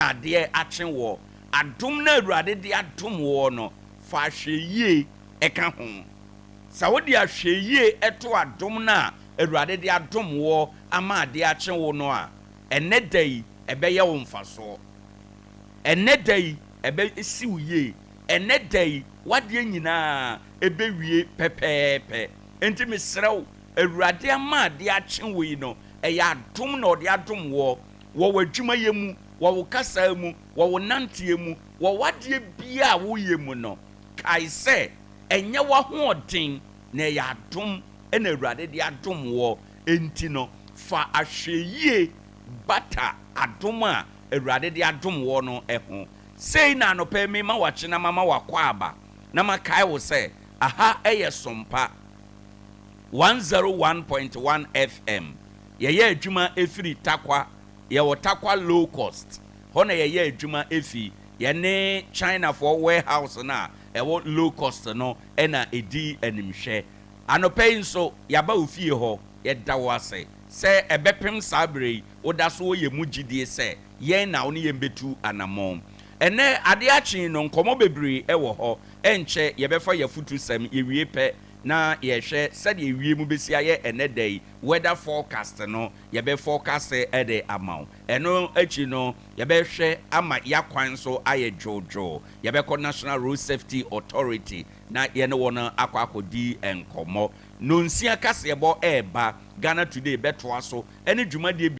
ama ade ache wo adom na awurade de adom wo no fa hweyie eka ho sa wo de ahweyie eto adom na awurade de adom wo ama ade ache wo no a ene dai ebeye wo mfaso ene dai ebe siwuye ene dai wade nyina ebewie pepepe enti mesrew awurade ama ade ache wo yi no eya adom na ode adom wo wadwuma yemu wo kasa mu wo nante mu wo wade bia wo yemu no kai se enye wo hoɔden na ya adom na awurade de adom wo enti no fa ahweyie bata adom a awurade de adom wo no ɛho sei na no pɛ me ma wache na mama wakɔ aba na makai wo se aha ɛyɛ sompa 101.1 FM yɛyɛ adwuma efiri takwa yɛwɔ takwa low cost hona yɛyɛ adwuma efi yɛne China for warehouse na ɛwɔ low cost no ɛna edi animhwɛ anɔpɛ nso yaba ofie hɔ yɛda wo ase sɛ ɛbɛpem sabre woda so yɛ mu gidie sɛ yɛn na wo ne yɛn betu anamɔn ɛnɛ ade akye no nkɔmɔ bebree ɛwɔ hɔ ɛnkyɛ yɛbɛfa yɛfutu sɛm yɛwie pɛ na yɛhwɛ sɛde ewie mu besi ayɛ ɛnɛ dai weather forecast no yɛbɛ forecast ɛde amaw ɛno akyi no yɛbɛhwɛ ama yakwan so ayɛ jojo yɛbɛkɔ National Road Safety Authority na yɛne wɔn akɔakɔdi nkɔmɔ no nsia kaseɛbɔ ɛɛba Ghana Today bɛtoa so ɛne dwumadie